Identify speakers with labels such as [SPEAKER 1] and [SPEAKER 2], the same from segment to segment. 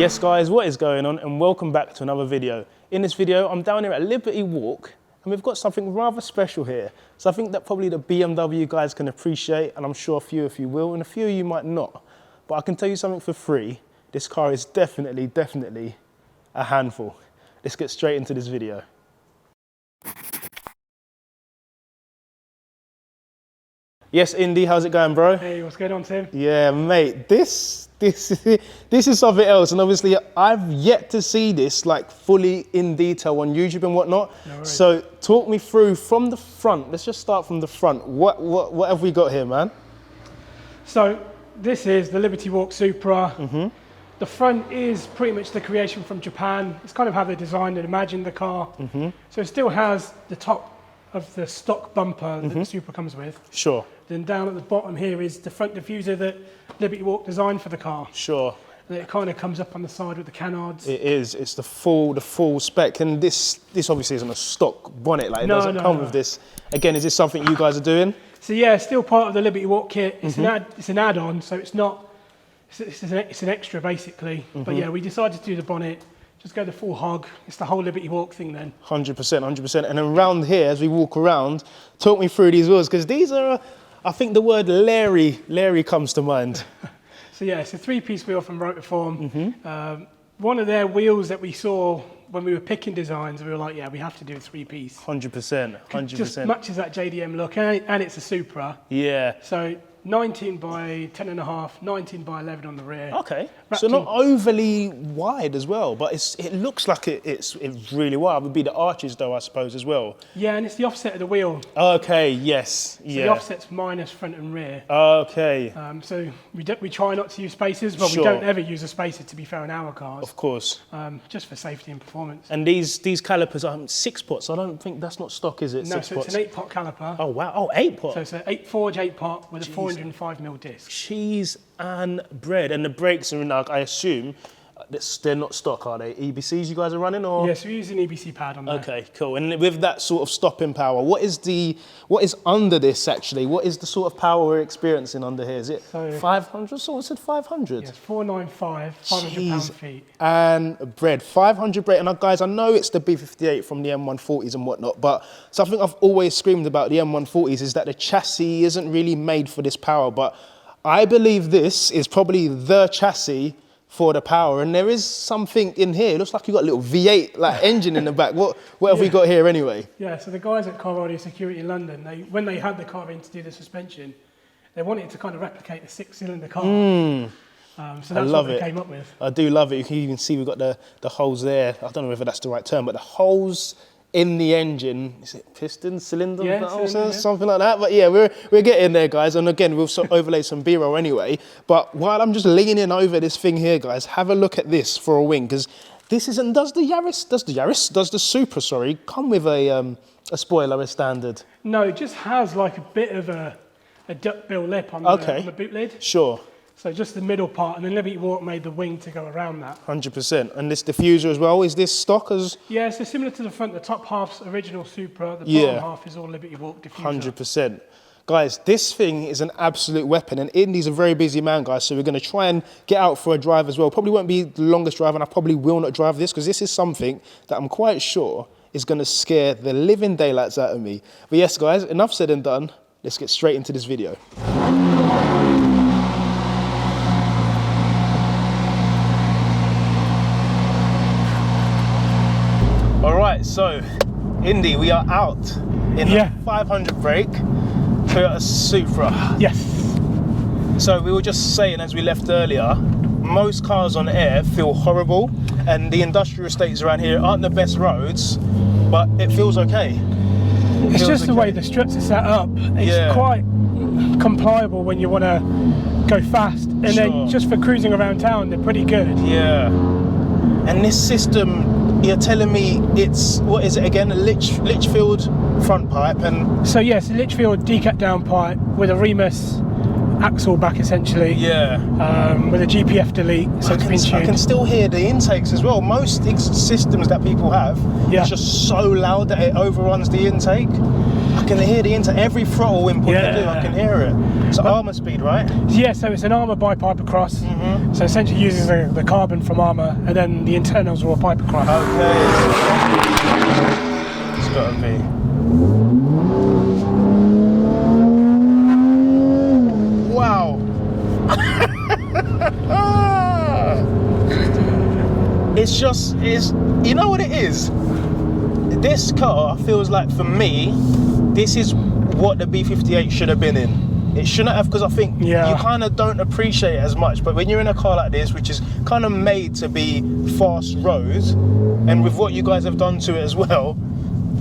[SPEAKER 1] Yes guys, what is going on, and welcome back to another video. In this video, I'm down here at Liberty Walk and we've got something rather special here. Something that probably the BMW guys can appreciate, and I'm sure a few of you will and a few of you might not. But I can tell you something for free, this car is definitely a handful. Let's get straight into this video. Yes, Indy, how's it going, bro?
[SPEAKER 2] Hey, what's going on, Tim?
[SPEAKER 1] Yeah, mate, this is something else, and obviously I've yet to see this like fully in detail on YouTube and whatnot.
[SPEAKER 2] No worries.
[SPEAKER 1] So talk me through from the front. Let's just start from the front. What have we got here, man? So
[SPEAKER 2] this is the Liberty Walk Supra. Mm-hmm. The front is pretty much the creation from Japan. It's kind of how they designed and imagined the car. Mm-hmm. So it still has the top of the stock bumper that the Supra comes with.
[SPEAKER 1] Sure.
[SPEAKER 2] Then down at the bottom here is the front diffuser that Liberty Walk designed for the car.
[SPEAKER 1] Sure.
[SPEAKER 2] And it kind of comes up on the side with the canards.
[SPEAKER 1] It is. It's the full spec. And this obviously isn't a stock bonnet. Like it doesn't come with this. Again, is this something you guys are doing?
[SPEAKER 2] So yeah, it's still part of the Liberty Walk kit. It's an add-on, so it's not. It's an extra basically. But yeah, we decided to do the bonnet. Just go the full hog. It's the whole Liberty Walk thing then. 100%. And around here, as we walk around, talk me through these wheels, because these are, I think the word Larry comes to mind. So yeah, it's a three-piece wheel from Rotorform. One of their wheels that we saw when we were picking designs, we were like, yeah, we have to do a three-piece.
[SPEAKER 1] 100%.
[SPEAKER 2] Just matches that JDM look, and it's a Supra.
[SPEAKER 1] Yeah.
[SPEAKER 2] So 19 by 10.5, 19 by 11 on the rear.
[SPEAKER 1] Okay, so not overly wide as well, but it looks like it's really wide. It would be the arches though, I suppose, as well.
[SPEAKER 2] Yeah, and it's the offset of the wheel.
[SPEAKER 1] Okay, yes,
[SPEAKER 2] so the offset's minus front and rear.
[SPEAKER 1] Okay.
[SPEAKER 2] So we try not to use spacers, but we don't ever use a spacer, to be fair, in our cars.
[SPEAKER 1] Of course.
[SPEAKER 2] Just for safety and performance.
[SPEAKER 1] And these calipers are 6-pots. I don't think that's not stock, is it?
[SPEAKER 2] No, so it's an 8-pot caliper.
[SPEAKER 1] Oh wow, oh 8-pot.
[SPEAKER 2] So it's an Forge 8-pot with a 405mm disc.
[SPEAKER 1] Cheese and bread. And the brakes are, like, I assume, they're not stock, are they? EBCs you guys are running, or?
[SPEAKER 2] Yes, we're using EBC pad on there. Okay,
[SPEAKER 1] cool. And with that sort of stopping power, what is under this actually? What is the sort of power we're experiencing under here? Is it 500? Someone said 500?
[SPEAKER 2] Yes, 495, 500 pound-feet.
[SPEAKER 1] And bread, 500 brake. And guys, I know it's the B58 from the M140s and whatnot, but something I've always screamed about the M140s is that the chassis isn't really made for this power, but I believe this is probably the chassis for the power, and there is something in here. It looks like you've got a little V8 like engine in the back. What have we got here anyway? Yeah,
[SPEAKER 2] so the guys at Car Audio Security in London, when they had the car in to do the suspension, they wanted to kind of replicate a 6-cylinder car. So that's what they came up with. I
[SPEAKER 1] do love it. You can even see we've got the holes there. I don't know whether that's the right term, but the holes in the engine, is it piston, cylinder, something like that? But yeah, we're getting there, guys. And again, we'll overlay some B-roll anyway. But while I'm just leaning over this thing here, guys, have a look at this for a wing, because this isn't. Does the Supra, sorry, come with a spoiler as standard?
[SPEAKER 2] No, it just has like a bit of a duckbill lip on the boot lid.
[SPEAKER 1] Sure.
[SPEAKER 2] So just the middle part, and then Liberty Walk made the wing to go around that.
[SPEAKER 1] 100%. And this diffuser as well, is this stock as?
[SPEAKER 2] Yeah, so similar to the front, the top half's original Supra, the bottom half is all Liberty Walk diffuser.
[SPEAKER 1] 100%. Guys, this thing is an absolute weapon, and Indy's a very busy man, guys, so we're going to try and get out for a drive as well. Probably won't be the longest drive, and I probably will not drive this, because this is something that I'm quite sure is going to scare the living daylights out of me. But yes, guys, enough said and done. Let's get straight into this video. All right, so Indy, we are out in the 500 brake Toyota Supra.
[SPEAKER 2] Yes.
[SPEAKER 1] So we were just saying as we left earlier, most cars on air feel horrible, and the industrial estates around here aren't the best roads, but it feels okay.
[SPEAKER 2] It's just the way the struts are set up. It's quite compliable when you want to go fast, and then just for cruising around town, they're pretty good.
[SPEAKER 1] Yeah. And this system, you're telling me it's, what is it again, a Litchfield front pipe? And
[SPEAKER 2] so yes, a Litchfield decat down pipe with a Remus axle back essentially.
[SPEAKER 1] Yeah.
[SPEAKER 2] With a GPF delete, so it's been tuned.
[SPEAKER 1] I can still hear the intakes as well. Most systems that people have, it's just so loud that it overruns the intake. I can hear the every throttle input you do, I can hear it. It's armour speed, right?
[SPEAKER 2] Yeah, so it's an armour by Piper Cross. So essentially uses the carbon from armour, and then the internals are all Piper Cross.
[SPEAKER 1] Okay. It's got to be. Wow. You know what it is? This car feels like, for me, this is what the B58 should have been in. It shouldn't have, because I think you kind of don't appreciate it as much. But when you're in a car like this, which is kind of made to be fast road, and with what you guys have done to it as well,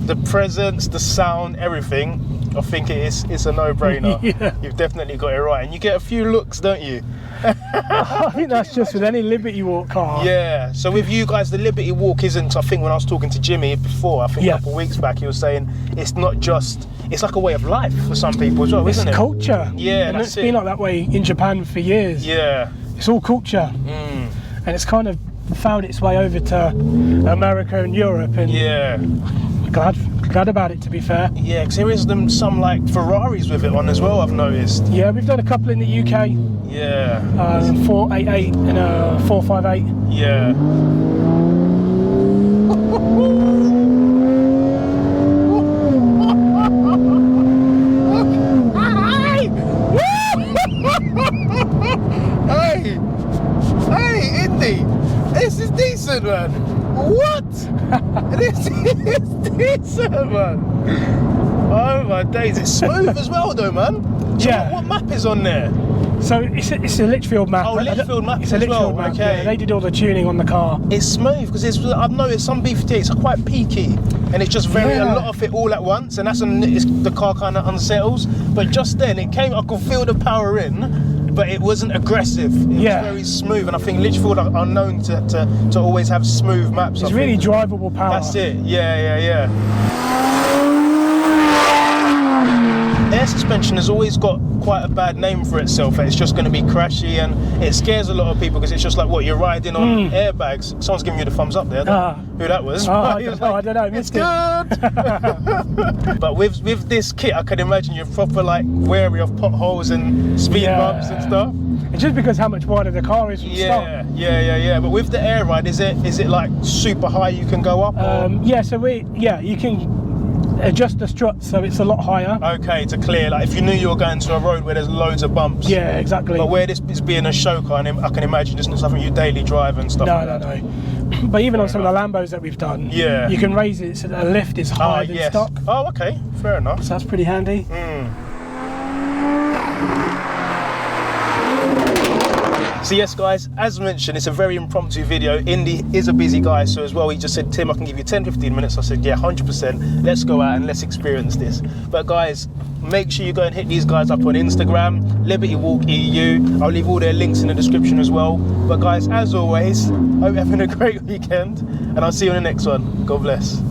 [SPEAKER 1] the presence, the sound, everything, I think it's a no-brainer. You've definitely got it right. And you get a few looks, don't you?
[SPEAKER 2] I think that's just with any Liberty Walk car.
[SPEAKER 1] Yeah, so with you guys, the Liberty Walk isn't, I think when I was talking to Jimmy before, I think a couple of weeks back, he was saying it's not just, it's like a way of life for some people as well, isn't it?
[SPEAKER 2] It's culture.
[SPEAKER 1] Yeah,
[SPEAKER 2] and it's been like that way in Japan for years.
[SPEAKER 1] Yeah.
[SPEAKER 2] It's all culture. And it's kind of found its way over to America and Europe, and glad about it, to be fair. Yeah, because there is some like Ferraris with it on as well, I've noticed. Yeah, we've done a couple in the UK. Yeah. 488 and a 458. Yeah. Hey, Indy, this is decent, man. What? This is decent, man. Oh my days, it's smooth as well though, man. What map is on there? So it's a Litchfield map. Oh, Litchfield map as well, map, okay. Yeah, they did all the tuning on the car. It's smooth, because I've noticed some B58s are quite peaky, and it's just a lot of it all at once, and that's when the car kind of unsettles. But just then, I could feel the power in, but it wasn't aggressive. It was very smooth, and I think Litchfield are known to always have smooth maps. It's really drivable power. That's it, yeah. Air suspension has always got quite a bad name for itself. It's just going to be crashy, and it scares a lot of people because it's just like, what, you're riding on airbags. Someone's giving you the thumbs up there. I don't know who that was. I don't know. It's good. But with this kit, I can imagine you're proper like wary of potholes and speed bumps and stuff. It's just because how much wider the car is from stock. Yeah. But with the air ride, is it like super high you can go up? So you can adjust the struts so it's a lot higher. Okay, to clear, like if you knew you were going to a road where there's loads of bumps. Yeah, exactly. But where this is being a show car, I can imagine it's not something you daily drive and stuff. No. But even on some of the Lambos that we've done, you can raise it so that the lift is higher than stock. Oh, okay, fair enough. So that's pretty handy. So yes guys, as mentioned, it's a very impromptu video. Indy is a busy guy, so as well he just said, Tim, I can give you 10-15 minutes. I said, yeah, 100%, let's go out and let's experience this. But guys, make sure you go and hit these guys up on Instagram, Liberty Walk EU. I'll leave all their links in the description as well. But guys, as always, hope you're having a great weekend, and I'll see you in the next one. God bless.